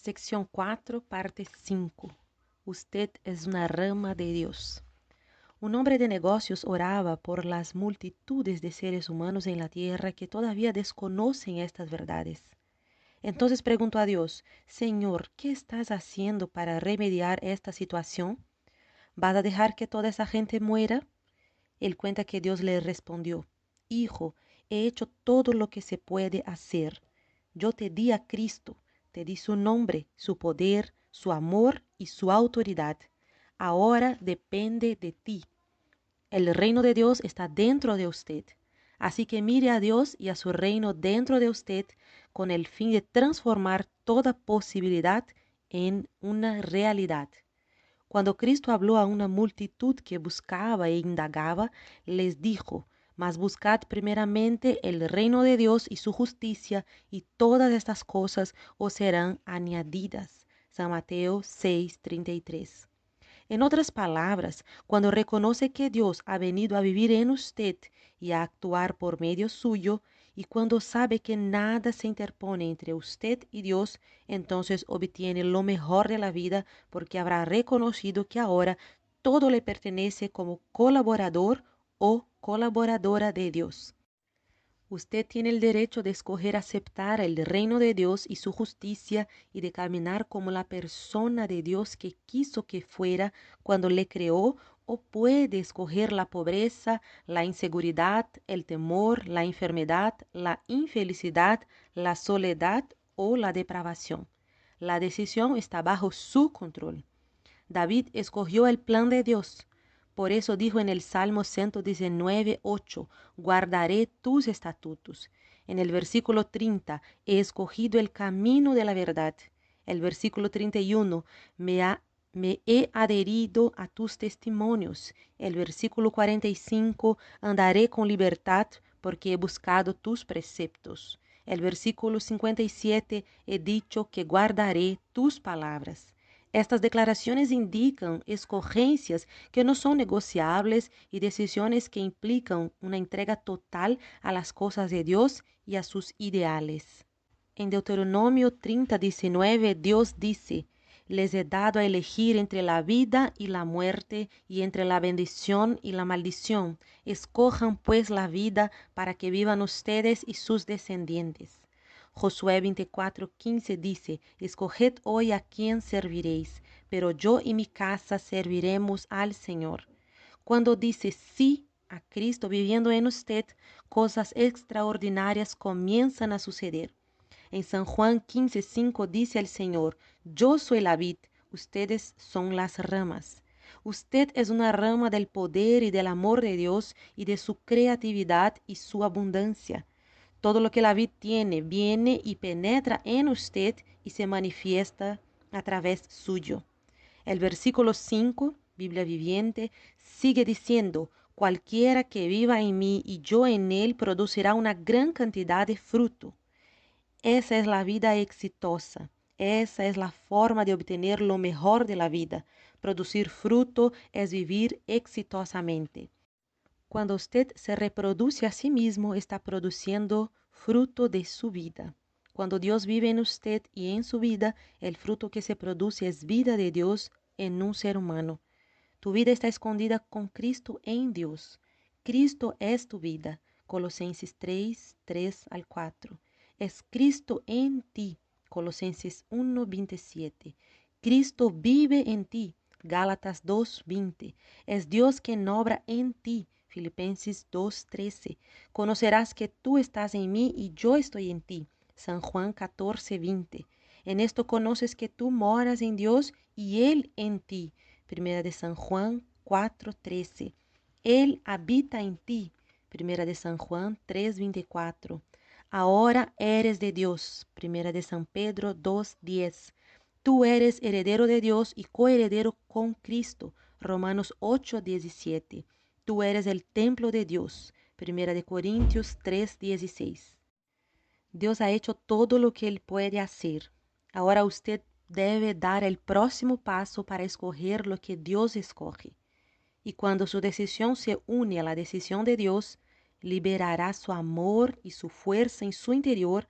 Sección 4, parte 5. Usted es una rama de Dios. Un hombre de negocios oraba por las multitudes de seres humanos en la tierra que todavía desconocen estas verdades. Entonces preguntó a Dios: Señor, ¿qué estás haciendo para remediar esta situación? ¿Vas a dejar que toda esa gente muera? Él cuenta que Dios le respondió: Hijo, he hecho todo lo que se puede hacer. Yo te di a Cristo, te di su nombre, su poder, su amor y su autoridad. Ahora depende de ti. El reino de Dios está dentro de usted. Así que mire a Dios y a su reino dentro de usted con el fin de transformar toda posibilidad en una realidad. Cuando Cristo habló a una multitud que buscaba e indagaba, les dijo: Mas buscad primeramente el reino de Dios y su justicia, y todas estas cosas os serán añadidas. San Mateo 6:33. En otras palabras, cuando reconoce que Dios ha venido a vivir en usted y a actuar por medio suyo, y cuando sabe que nada se interpone entre usted y Dios, entonces obtiene lo mejor de la vida, porque habrá reconocido que ahora todo le pertenece como colaborador o colaboradora de Dios. Usted tiene el derecho de escoger aceptar el reino de Dios y su justicia y de caminar como la persona de Dios que quiso que fuera cuando le creó, o puede escoger la pobreza, la inseguridad, el temor, la enfermedad, la infelicidad, la soledad o la depravación. La decisión está bajo su control. David escogió el plan de Dios. Por eso dijo en el Salmo 119:8, guardaré tus estatutos. En el versículo 30, he escogido el camino de la verdad. El versículo 31, me he adherido a tus testimonios. El versículo 45, andaré con libertad porque he buscado tus preceptos. El versículo 57, he dicho que guardaré tus palabras. Estas declaraciones indican escogencias que no son negociables y decisiones que implican una entrega total a las cosas de Dios y a sus ideales. En Deuteronomio 30:19, Dios dice: Les he dado a elegir entre la vida y la muerte, y entre la bendición y la maldición. Escojan pues la vida para que vivan ustedes y sus descendientes. Josué 24:15 dice: Escoged hoy a quién serviréis, pero yo y mi casa serviremos al Señor. Cuando dice sí a Cristo viviendo en usted, cosas extraordinarias comienzan a suceder. En San Juan 15:5 dice el Señor: Yo soy la vid, ustedes son las ramas. Usted es una rama del poder y del amor de Dios y de su creatividad y su abundancia. Todo lo que la vid tiene viene y penetra en usted y se manifiesta a través suyo. El versículo 5, Biblia viviente, sigue diciendo: Cualquiera que viva en mí y yo en él producirá una gran cantidad de fruto. Esa es la vida exitosa. Esa es la forma de obtener lo mejor de la vida. Producir fruto es vivir exitosamente. Cuando usted se reproduce a sí mismo, está produciendo fruto de su vida. Cuando Dios vive en usted y en su vida, el fruto que se produce es vida de Dios en un ser humano. Tu vida está escondida con Cristo en Dios. Cristo es tu vida. Colosenses 3:3-4. Es Cristo en ti. Colosenses 1:27. Cristo vive en ti. Gálatas 2:20. Es Dios quien obra en ti. Filipenses 2:13. Conocerás que tú estás en mí y yo estoy en ti. San Juan 14:20. En esto conoces que tú moras en Dios y Él en ti. Primera de San Juan 4:13. Él habita en ti. Primera de San Juan 3:24. Ahora eres de Dios. Primera de San Pedro 2:10. Tú eres heredero de Dios y coheredero con Cristo. Romanos 8:17. Tú eres el templo de Dios. Primera de Corintios 3:16. Dios ha hecho todo lo que Él puede hacer. Ahora usted debe dar el próximo paso para escoger lo que Dios escoge. Y cuando su decisión se une a la decisión de Dios, liberará su amor y su fuerza en su interior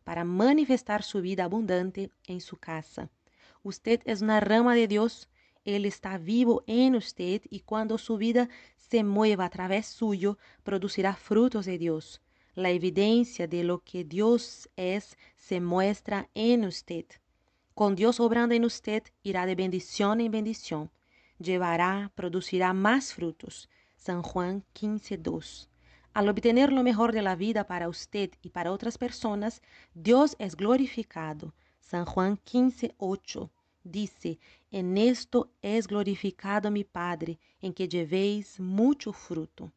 para manifestar su vida abundante en su casa. Usted es una rama de Dios. Él está vivo en usted y cuando su vida se mueva a través suyo, producirá frutos de Dios. La evidencia de lo que Dios es se muestra en usted. Con Dios obrando en usted, irá de bendición en bendición. Producirá más frutos. San Juan 15:2. Al obtener lo mejor de la vida para usted y para otras personas, Dios es glorificado. San Juan 15:8 dice, en esto es glorificado mi Padre, en que llevéis mucho fruto.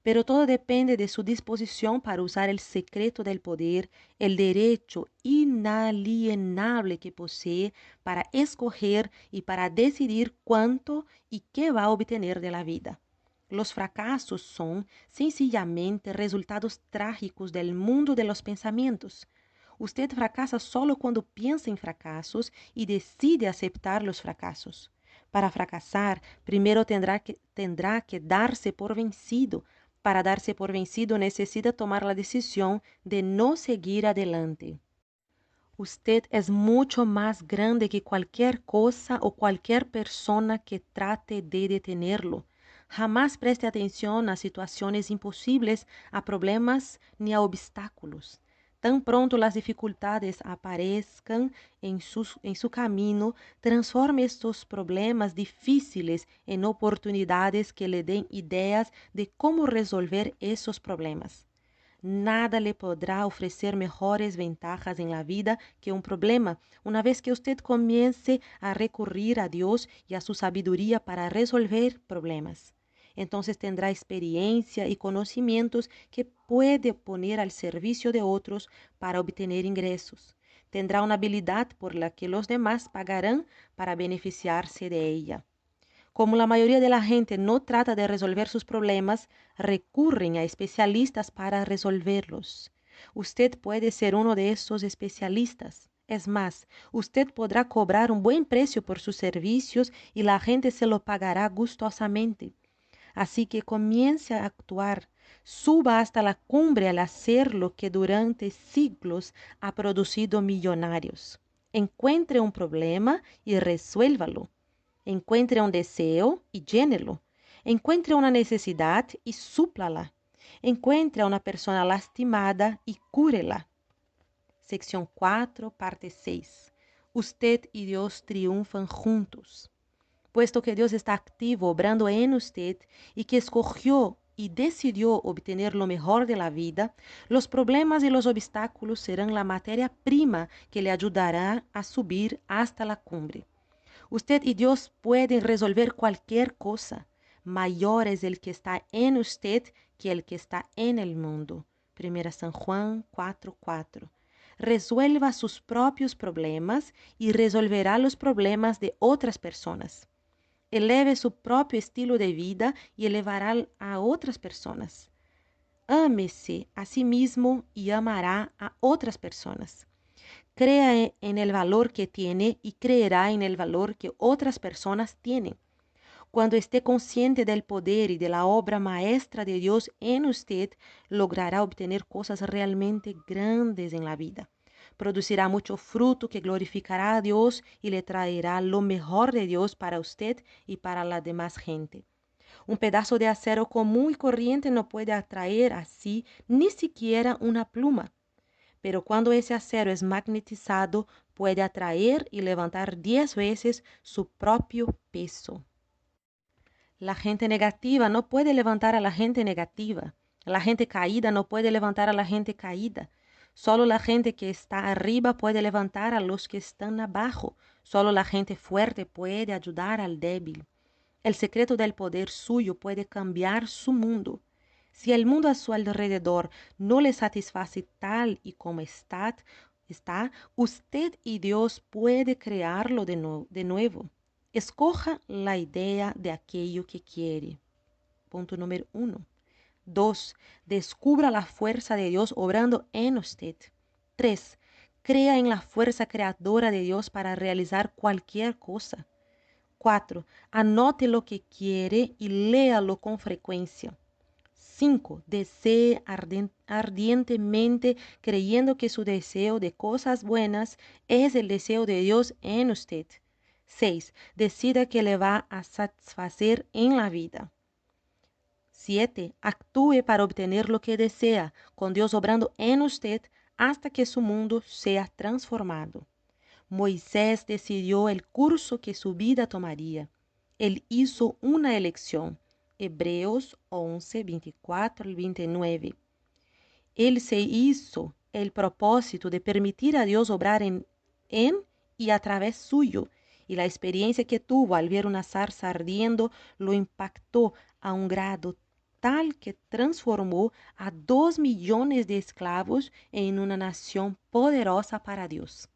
Pero todo depende de su disposición para usar el secreto del poder, el derecho inalienable que posee para escoger y para decidir cuánto y qué va a obtener de la vida. Los fracasos son sencillamente resultados trágicos del mundo de los pensamientos. Usted fracasa solo cuando piensa en fracasos y decide aceptar los fracasos. Para fracasar, primero tendrá que darse por vencido. Para darse por vencido necesita tomar la decisión de no seguir adelante. Usted es mucho más grande que cualquier cosa o cualquier persona que trate de detenerlo. Jamás preste atención a situaciones imposibles, a problemas ni a obstáculos. Tan pronto las dificultades aparezcan en su camino, transforme estos problemas difíciles en oportunidades que le den ideas de cómo resolver esos problemas. Nada le podrá ofrecer mejores ventajas en la vida que un problema, una vez que usted comience a recurrir a Dios y a su sabiduría para resolver problemas. Entonces tendrá experiencia y conocimientos que puede poner al servicio de otros para obtener ingresos. Tendrá una habilidad por la que los demás pagarán para beneficiarse de ella. Como la mayoría de la gente no trata de resolver sus problemas, recurren a especialistas para resolverlos. Usted puede ser uno de esos especialistas. Es más, usted podrá cobrar un buen precio por sus servicios y la gente se lo pagará gustosamente. Así que comience a actuar. Suba hasta la cumbre al hacer lo que durante siglos ha producido millonarios. Encuentre un problema y resuélvalo. Encuentre un deseo y llénelo. Encuentre una necesidad y súplala. Encuentre a una persona lastimada y cúrela. Sección 4, parte 6. Usted y Dios triunfan juntos. Puesto que Dios está activo, obrando en usted y que escogió y decidió obtener lo mejor de la vida, los problemas y los obstáculos serán la materia prima que le ayudará a subir hasta la cumbre. Usted y Dios pueden resolver cualquier cosa. Mayor es el que está en usted que el que está en el mundo. 1 San Juan 4:4. Resuelva sus propios problemas y resolverá los problemas de otras personas. Eleve su propio estilo de vida y elevará a otras personas. Ámese a sí mismo y amará a otras personas. Crea en el valor que tiene y creerá en el valor que otras personas tienen. Cuando esté consciente del poder y de la obra maestra de Dios en usted, logrará obtener cosas realmente grandes en la vida. Producirá mucho fruto que glorificará a Dios y le traerá lo mejor de Dios para usted y para la demás gente. Un pedazo de acero común y corriente no puede atraer así ni siquiera una pluma. Pero cuando ese acero es magnetizado, puede atraer y levantar 10 veces su propio peso. La gente negativa no puede levantar a la gente negativa. La gente caída no puede levantar a la gente caída. Solo la gente que está arriba puede levantar a los que están abajo. Solo la gente fuerte puede ayudar al débil. El secreto del poder suyo puede cambiar su mundo. Si el mundo a su alrededor no le satisface tal y como está, usted y Dios puede crearlo de nuevo. Escoja la idea de aquello que quiere. Punto número 1. 2. Descubra la fuerza de Dios obrando en usted. 3. Crea en la fuerza creadora de Dios para realizar cualquier cosa. 4. Anote lo que quiere y léalo con frecuencia. 5. Desee ardientemente creyendo que su deseo de cosas buenas es el deseo de Dios en usted. 6. Decida que le va a satisfacer en la vida. 7. Actúe para obtener lo que desea, con Dios obrando en usted hasta que su mundo sea transformado. Moisés decidió el curso que su vida tomaría. Él hizo una elección. Hebreos 11, 24 al 29. Él se hizo el propósito de permitir a Dios obrar en y a través suyo. Y la experiencia que tuvo al ver una zarza ardiendo lo impactó a un grado tal que transformó a 2 millones de esclavos en una nación poderosa para Dios.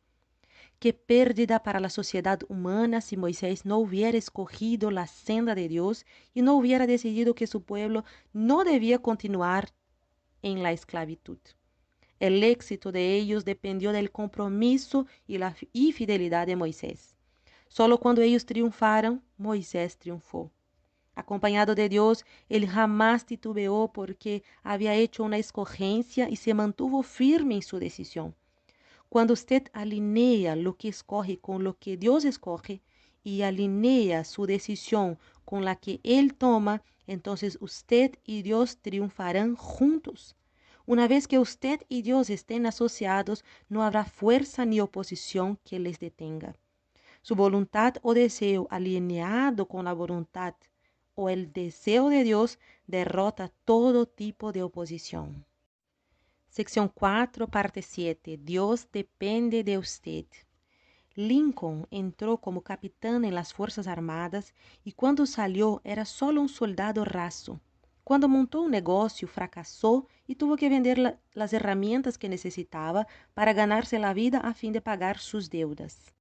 Qué pérdida para la sociedad humana si Moisés no hubiera escogido la senda de Dios y no hubiera decidido que su pueblo no debía continuar en la esclavitud. El éxito de ellos dependió del compromiso y fidelidad de Moisés. Solo cuando ellos triunfaron, Moisés triunfó. Acompañado de Dios, él jamás titubeó porque había hecho una escogencia y se mantuvo firme en su decisión. Cuando usted alinea lo que escoge con lo que Dios escoge y alinea su decisión con la que Él toma, entonces usted y Dios triunfarán juntos. Una vez que usted y Dios estén asociados, no habrá fuerza ni oposición que les detenga. Su voluntad o deseo alineado con la voluntad o el deseo de Dios derrota todo tipo de oposición. Sección 4, parte 7. Dios depende de usted. Lincoln entró como capitán en las Fuerzas Armadas y cuando salió era solo un soldado raso. Cuando montó un negocio, fracasó y tuvo que vender las herramientas que necesitaba para ganarse la vida a fin de pagar sus deudas.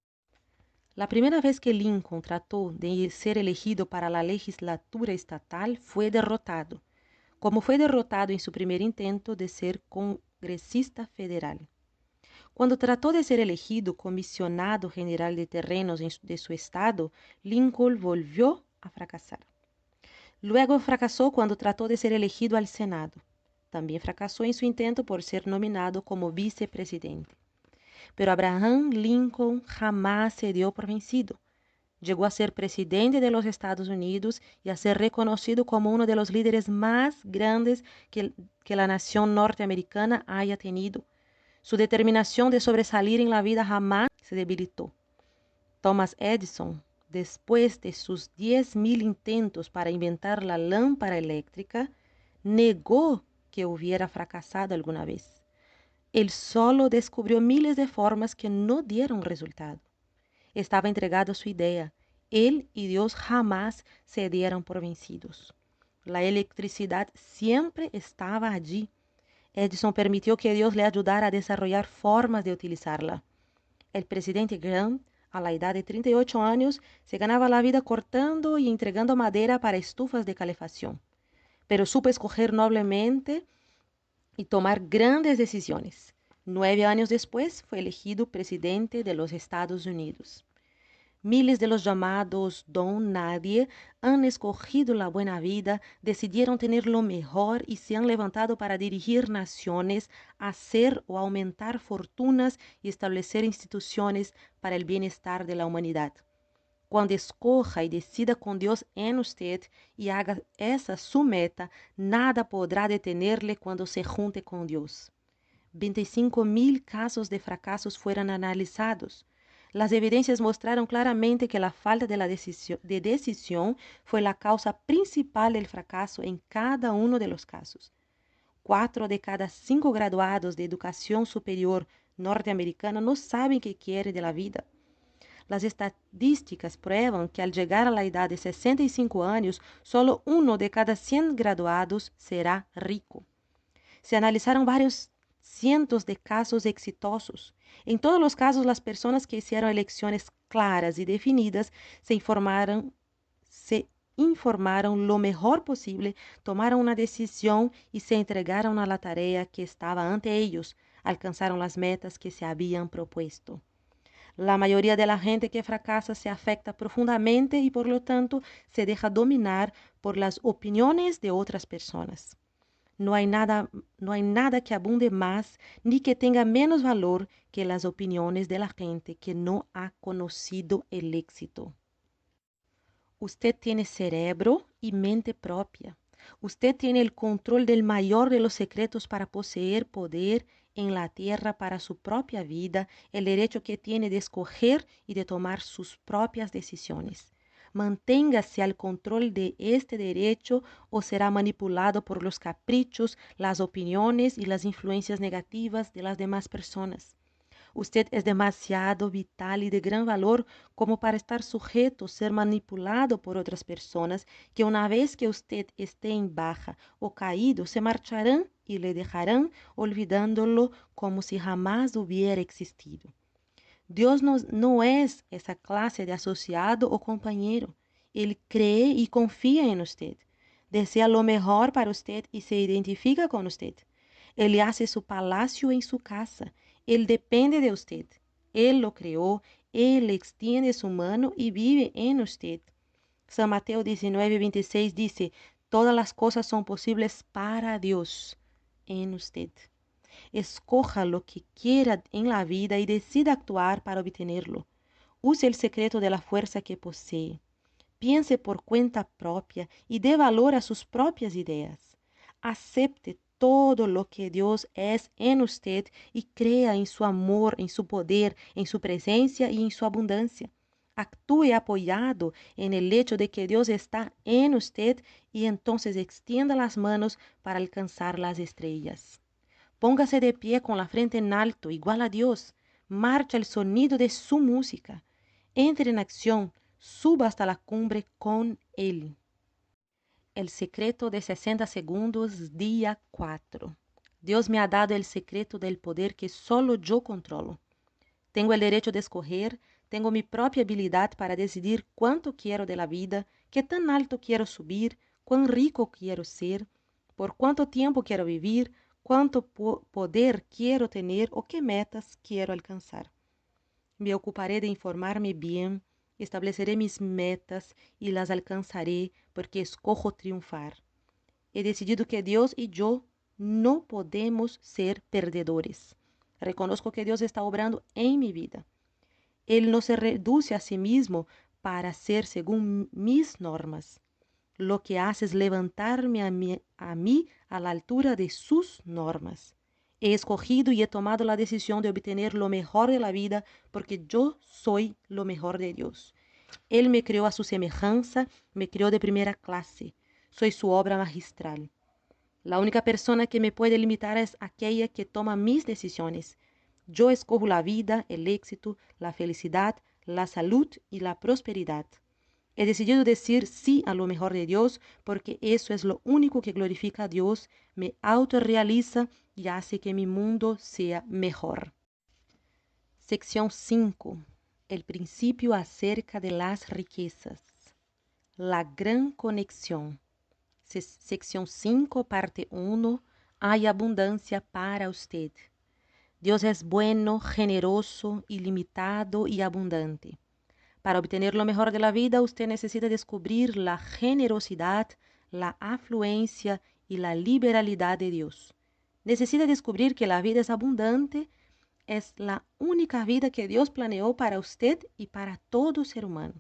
La primera vez que Lincoln trató de ser elegido para la legislatura estatal, fue derrotado, como fue derrotado en su primer intento de ser congresista federal. Cuando trató de ser elegido comisionado general de terrenos de su estado, Lincoln volvió a fracasar. Luego fracasó cuando trató de ser elegido al Senado. También fracasó en su intento por ser nominado como vicepresidente. Pero Abraham Lincoln jamás se dio por vencido. Llegó a ser presidente de los Estados Unidos y a ser reconocido como uno de los líderes más grandes que la nación norteamericana haya tenido. Su determinación de sobresalir en la vida jamás se debilitó. Thomas Edison, después de sus 10.000 intentos para inventar la lámpara eléctrica, negó que hubiera fracasado alguna vez. Él solo descubrió miles de formas que no dieron resultado. Estaba entregado a su idea. Él y Dios jamás se dieron por vencidos. La electricidad siempre estaba allí. Edison permitió que Dios le ayudara a desarrollar formas de utilizarla. El presidente Grant, a la edad de 38 años, se ganaba la vida cortando y entregando madera para estufas de calefacción, pero supo escoger noblemente y tomar grandes decisiones. 9 años después fue elegido presidente de los Estados Unidos. Miles de los llamados don nadie han escogido la buena vida, decidieron tener lo mejor y se han levantado para dirigir naciones, hacer o aumentar fortunas y establecer instituciones para el bienestar de la humanidad. Cuando escoja y decida con Dios en usted y haga esa su meta, nada podrá detenerle cuando se junte con Dios. 25.000 casos de fracasos fueron analizados. Las evidencias mostraron claramente que la falta de decisión fue la causa principal del fracaso en cada uno de los casos. 4 de cada 5 graduados de educación superior norteamericana no saben qué quieren de la vida. Las estadísticas prueban que al llegar a la edad de 65 años, solo 1 de cada 100 graduados será rico. Se analizaron varios cientos de casos exitosos. En todos los casos, las personas que hicieron elecciones claras y definidas se informaron lo mejor posible, tomaron una decisión y se entregaron a la tarea que estaba ante ellos, alcanzaron las metas que se habían propuesto. La mayoría de la gente que fracasa se afecta profundamente y por lo tanto se deja dominar por las opiniones de otras personas. no hay nada que abunde más ni que tenga menos valor que las opiniones de la gente que no ha conocido el éxito. Usted tiene cerebro y mente propia. Usted tiene el control del mayor de los secretos para poseer poder en la tierra para su propia vida, el derecho que tiene de escoger y de tomar sus propias decisiones. Manténgase al control de este derecho o será manipulado por los caprichos, las opiniones y las influencias negativas de las demás personas. Usted es demasiado vital y de gran valor como para estar sujeto a ser manipulado por otras personas que una vez que usted esté en baja o caído se marcharán y le dejarán olvidándolo como si jamás hubiera existido. Dios no es esa clase de asociado o compañero. Él cree y confía en usted. Desea lo mejor para usted y se identifica con usted. Él hace su palacio en su casa. Él depende de usted. Él lo creó. Él extiende su mano y vive en usted. San Mateo 19:26 dice, todas las cosas son posibles para Dios en usted. Escoja lo que quiera en la vida y decida actuar para obtenerlo. Use el secreto de la fuerza que posee. Piense por cuenta propia y dé valor a sus propias ideas. Acepte todo lo que Dios es en usted y crea en su amor, en su poder, en su presencia y en su abundancia. Actúe apoyado en el hecho de que Dios está en usted y entonces extienda las manos para alcanzar las estrellas. Póngase de pie con la frente en alto, igual a Dios. Marcha el sonido de su música. Entre en acción. Suba hasta la cumbre con Él. El secreto de 60 segundos, día 4. Dios me ha dado el secreto del poder que solo yo controlo. Tengo el derecho de escoger, tengo mi propia habilidad para decidir cuánto quiero de la vida, qué tan alto quiero subir, cuán rico quiero ser, por cuánto tiempo quiero vivir, cuánto poder quiero tener o qué metas quiero alcanzar. Me ocuparé de informarme bien, estableceré mis metas y las alcanzaré porque escojo triunfar. He decidido que Dios y yo no podemos ser perdedores. Reconozco que Dios está obrando en mi vida. Él no se reduce a sí mismo para ser según mis normas. Lo que hace es levantarme a mí a la altura de sus normas. He escogido y he tomado la decisión de obtener lo mejor de la vida porque yo soy lo mejor de Dios. Él me creó a su semejanza, me creó de primera clase. Soy su obra magistral. La única persona que me puede limitar es aquella que toma mis decisiones. Yo escojo la vida, el éxito, la felicidad, la salud y la prosperidad. He decidido decir sí a lo mejor de Dios porque eso es lo único que glorifica a Dios, me autorrealiza y hace que mi mundo sea mejor. Sección 5. El principio acerca de las riquezas. La gran conexión. Sección 5, parte 1. Hay abundancia para usted. Dios es bueno, generoso, ilimitado y abundante. Para obtener lo mejor de la vida, usted necesita descubrir la generosidad, la afluencia y la liberalidad de Dios. Necesita descubrir que la vida es abundante, es la única vida que Dios planeó para usted y para todo ser humano.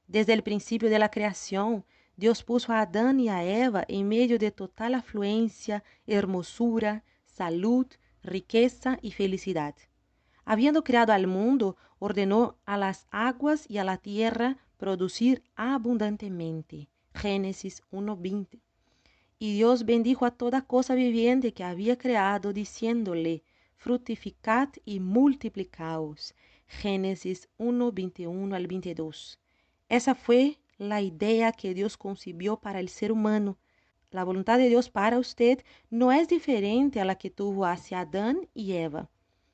Desde el principio de la creación, Dios puso a Adán y a Eva en medio de total afluencia, hermosura, salud, riqueza y felicidad. Habiendo creado al mundo, ordenó a las aguas y a la tierra producir abundantemente. Génesis 1:20. Y Dios bendijo a toda cosa viviente que había creado, diciéndole, fructificad y multiplicaos. Génesis 1:21-22. Esa fue la idea que Dios concibió para el ser humano. La voluntad de Dios para usted no es diferente a la que tuvo hacia Adán y Eva.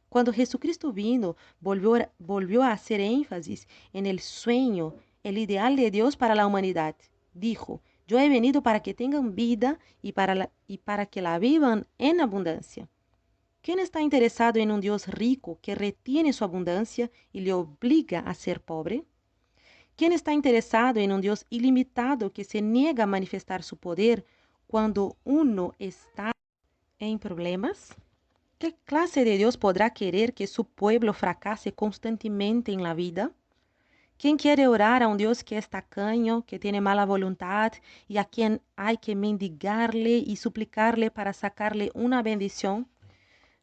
Cuando Jesucristo vino, volvió a hacer énfasis en el sueño, el ideal de Dios para la humanidad. Dijo, yo he venido para que tengan vida y para que la vivan en abundancia. ¿Quién está interesado en un Dios rico que retiene su abundancia y le obliga a ser pobre? ¿Quién está interesado en un Dios ilimitado que se niega a manifestar su poder cuando uno está en problemas? ¿Qué clase de Dios podrá querer que su pueblo fracase constantemente en la vida? ¿Quién quiere orar a un Dios que es tacaño, que tiene mala voluntad y a quien hay que mendigarle y suplicarle para sacarle una bendición?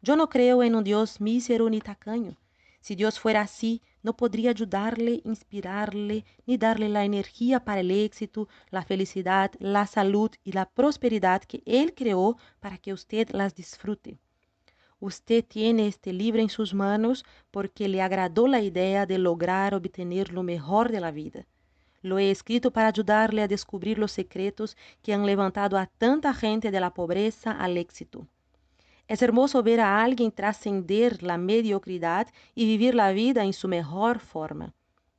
Yo no creo en un Dios mísero ni tacaño. Si Dios fuera así, no podría ayudarle, inspirarle, ni darle la energía para el éxito, la felicidad, la salud y la prosperidad que Él creó para que usted las disfrute. Usted tiene este libro en sus manos porque le agradó la idea de lograr obtener lo mejor de la vida. Lo he escrito para ayudarle a descubrir los secretos que han levantado a tanta gente de la pobreza al éxito. Es hermoso ver a alguien trascender la mediocridad y vivir la vida en su mejor forma.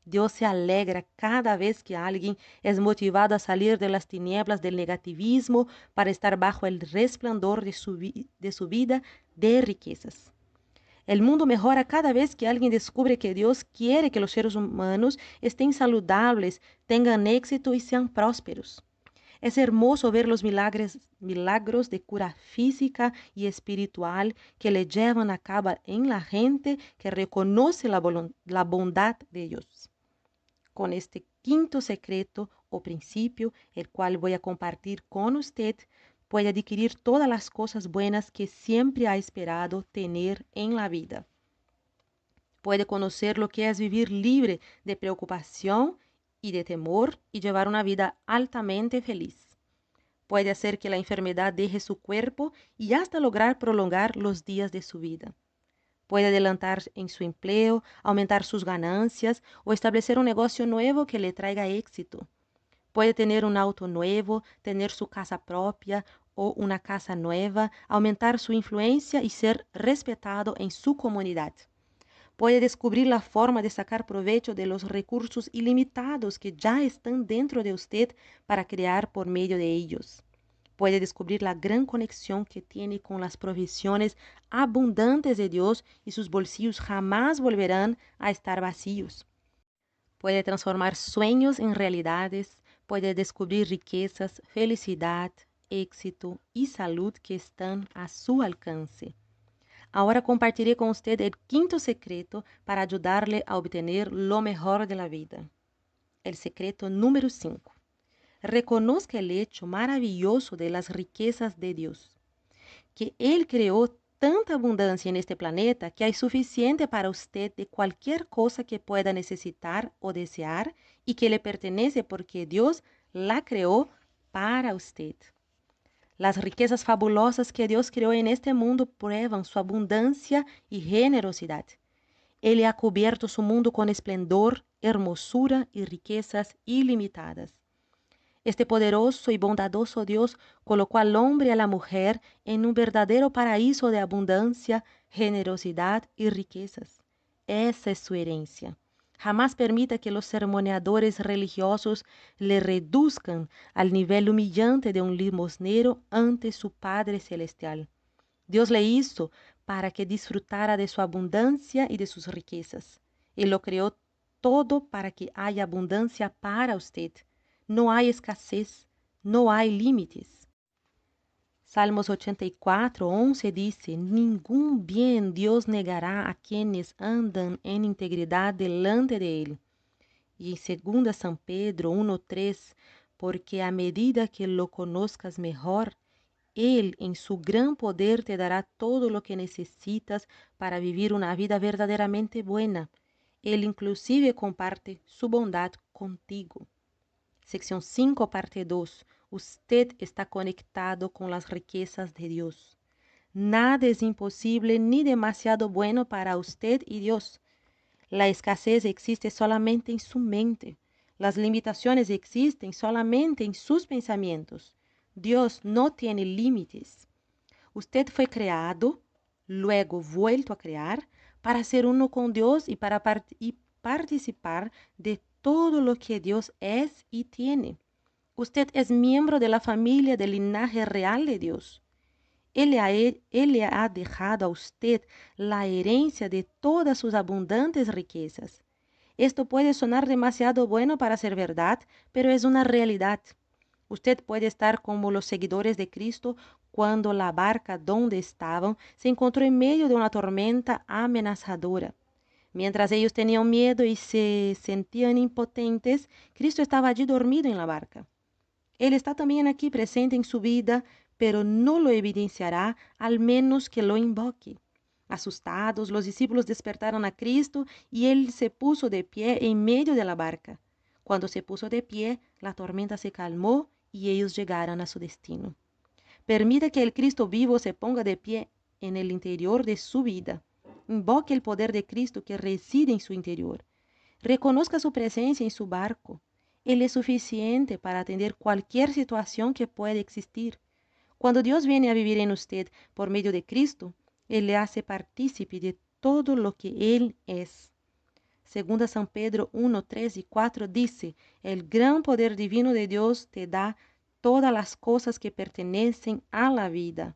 Dios se alegra cada vez que alguien es motivado a salir de las tinieblas del negativismo para estar bajo el resplandor de su vida de riquezas. El mundo mejora cada vez que alguien descubre que Dios quiere que los seres humanos estén saludables, tengan éxito y sean prósperos. Es hermoso ver los milagros de cura física y espiritual que le llevan a cabo en la gente que reconoce la bondad de Dios. Con este quinto secreto o principio, el cual voy a compartir con usted, puede adquirir todas las cosas buenas que siempre ha esperado tener en la vida. Puede conocer lo que es vivir libre de preocupación y de temor y llevar una vida altamente feliz. Puede hacer que la enfermedad deje su cuerpo y hasta lograr prolongar los días de su vida. Puede adelantar en su empleo, aumentar sus ganancias o establecer un negocio nuevo que le traiga éxito. Puede tener un auto nuevo, tener su casa propia o una casa nueva, aumentar su influencia y ser respetado en su comunidad. Puede descubrir la forma de sacar provecho de los recursos ilimitados que ya están dentro de usted para crear por medio de ellos. Puede descubrir la gran conexión que tiene con las provisiones abundantes de Dios y sus bolsillos jamás volverán a estar vacíos. Puede transformar sueños en realidades, puede descubrir riquezas, felicidad, éxito y salud que están a su alcance. Ahora compartiré con usted el quinto secreto para ayudarle a obtener lo mejor de la vida. El secreto número 5. Reconozca el hecho maravilloso de las riquezas de Dios, que Él creó tanta abundancia en este planeta que hay suficiente para usted de cualquier cosa que pueda necesitar o desear y que le pertenece porque Dios la creó para usted. Las riquezas fabulosas que Dios creó en este mundo prueban su abundancia y generosidad. Él ha cubierto su mundo con esplendor, hermosura y riquezas ilimitadas. Este poderoso y bondadoso Dios colocó al hombre y a la mujer en un verdadero paraíso de abundancia, generosidad y riquezas. Esa es su herencia. Jamás permita que los ceremoniadores religiosos le reduzcan al nivel humillante de un limosnero ante su Padre Celestial. Dios le hizo para que disfrutara de su abundancia y de sus riquezas. Él lo creó todo para que haya abundancia para usted. No hay escasez, no hay límites. Salmos 84:11 dice, ningún bien Dios negará a quienes andan en integridad delante de Él. Y en 2 San Pedro 1:3, porque a medida que lo conozcas mejor, Él en su gran poder te dará todo lo que necesitas para vivir una vida verdaderamente buena. Él inclusive comparte su bondad contigo. Sección 5, parte 2. Usted está conectado con las riquezas de Dios. Nada es imposible ni demasiado bueno para usted y Dios. La escasez existe solamente en su mente. Las limitaciones existen solamente en sus pensamientos. Dios no tiene límites. Usted fue creado, luego vuelto a crear, para ser uno con Dios y para participar de todo lo que Dios es y tiene. Usted es miembro de la familia del linaje real de Dios. Él le ha dejado a usted la herencia de todas sus abundantes riquezas. Esto puede sonar demasiado bueno para ser verdad, pero es una realidad. Usted puede estar como los seguidores de Cristo cuando la barca donde estaban se encontró en medio de una tormenta amenazadora. Mientras ellos tenían miedo y se sentían impotentes, Cristo estaba allí dormido en la barca. Él está también aquí presente en su vida, pero no lo evidenciará al menos que lo invoque. Asustados, los discípulos despertaron a Cristo y él se puso de pie en medio de la barca. Cuando se puso de pie, la tormenta se calmó y ellos llegaron a su destino. Permita que el Cristo vivo se ponga de pie en el interior de su vida. Invoque el poder de Cristo que reside en su interior. Reconozca su presencia en su barco. Él es suficiente para atender cualquier situación que pueda existir. Cuando Dios viene a vivir en usted por medio de Cristo, Él le hace partícipe de todo lo que Él es. Segunda San Pedro 1, 3 y 4 dice, el gran poder divino de Dios te da todas las cosas que pertenecen a la vida,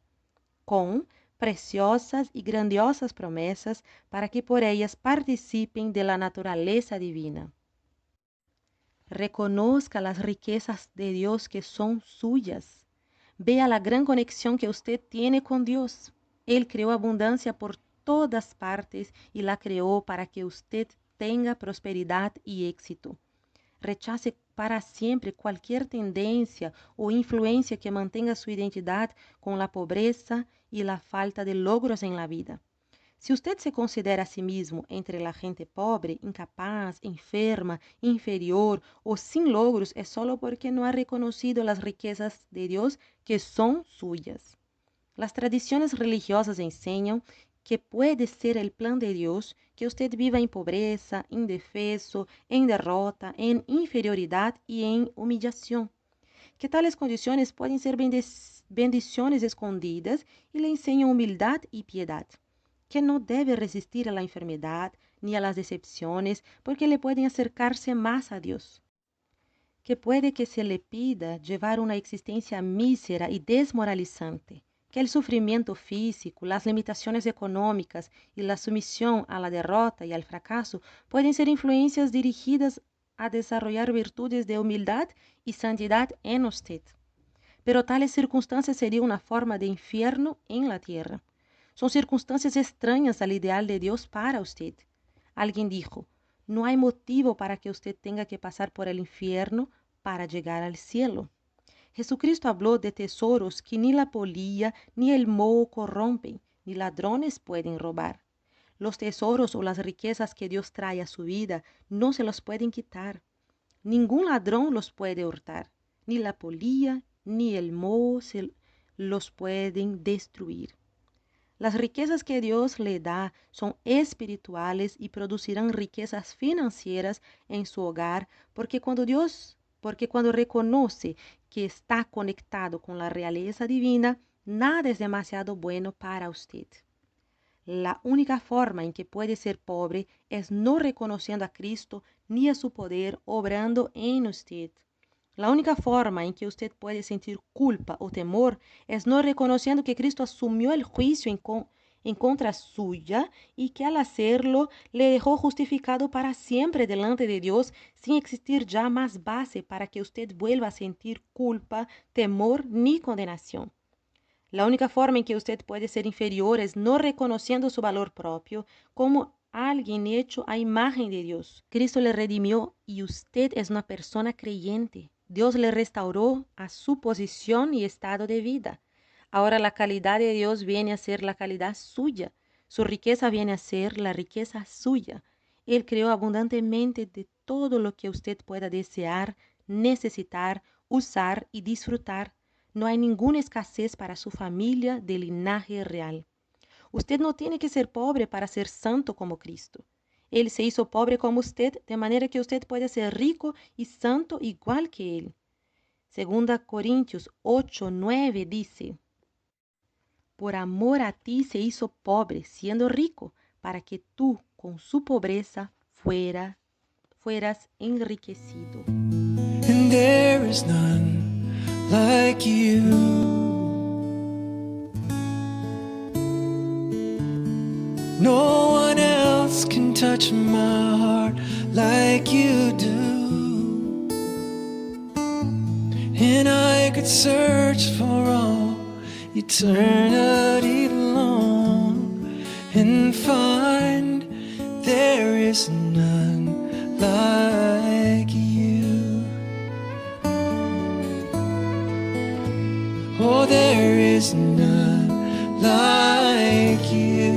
con preciosas y grandiosas promesas para que por ellas participen de la naturaleza divina. Reconozca las riquezas de Dios que son suyas. Vea la gran conexión que usted tiene con Dios. Él creó abundancia por todas partes y la creó para que usted tenga prosperidad y éxito. Rechace para siempre cualquier tendencia o influencia que mantenga su identidad con la pobreza y la falta de logros en la vida. Si usted se considera a sí mismo entre la gente pobre, incapaz, enferma, inferior o sin logros, es solo porque no ha reconocido las riquezas de Dios que son suyas. Las tradiciones religiosas enseñan que puede ser el plan de Dios que usted viva en pobreza, indefenso, en derrota, en inferioridad y en humillación. Que tales condiciones pueden ser bendiciones escondidas y le enseñan humildad y piedad. Que no debe resistir a la enfermedad ni a las decepciones porque le pueden acercarse más a Dios. Que puede que se le pida llevar una existencia mísera y desmoralizante. Que el sufrimiento físico, las limitaciones económicas y la sumisión a la derrota y al fracaso pueden ser influencias dirigidas a desarrollar virtudes de humildad y santidad en usted. Pero tales circunstancias serían una forma de infierno en la tierra. Son circunstancias extrañas al ideal de Dios para usted. Alguien dijo, no hay motivo para que usted tenga que pasar por el infierno para llegar al cielo. Jesucristo habló de tesoros que ni la polilla ni el moho corrompen, ni ladrones pueden robar. Los tesoros o las riquezas que Dios trae a su vida no se los pueden quitar. Ningún ladrón los puede hurtar, ni la polilla ni el moho se los pueden destruir. Las riquezas que Dios le da son espirituales y producirán riquezas financieras en su hogar, porque cuando reconoce que está conectado con la realeza divina, nada es demasiado bueno para usted. La única forma en que puede ser pobre es no reconociendo a Cristo ni a su poder obrando en usted. La única forma en que usted puede sentir culpa o temor es no reconociendo que Cristo asumió el juicio en contra suya y que al hacerlo le dejó justificado para siempre delante de Dios sin existir ya más base para que usted vuelva a sentir culpa, temor ni condenación. La única forma en que usted puede ser inferior es no reconociendo su valor propio como alguien hecho a imagen de Dios. Cristo le redimió y usted es una persona creyente. Dios le restauró a su posición y estado de vida. Ahora la calidad de Dios viene a ser la calidad suya. Su riqueza viene a ser la riqueza suya. Él creó abundantemente de todo lo que usted pueda desear, necesitar, usar y disfrutar. No hay ninguna escasez para su familia de linaje real. Usted no tiene que ser pobre para ser santo como Cristo. Él se hizo pobre como usted, de manera que usted puede ser rico y santo igual que Él. Segunda Corintios 8, 9 dice, por amor a ti se hizo pobre, siendo rico, para que tú, con su pobreza, fueras enriquecido. And there is none like you. No one else can touch my heart like you do. And I could search for all eternity long and find there is none like you. Oh, there is none like you.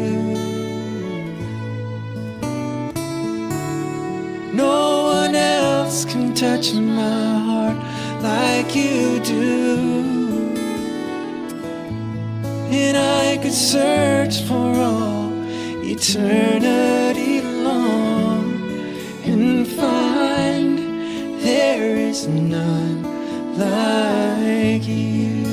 No one else can touch my heart like you do. And I could search for all eternity long and find there is none like you.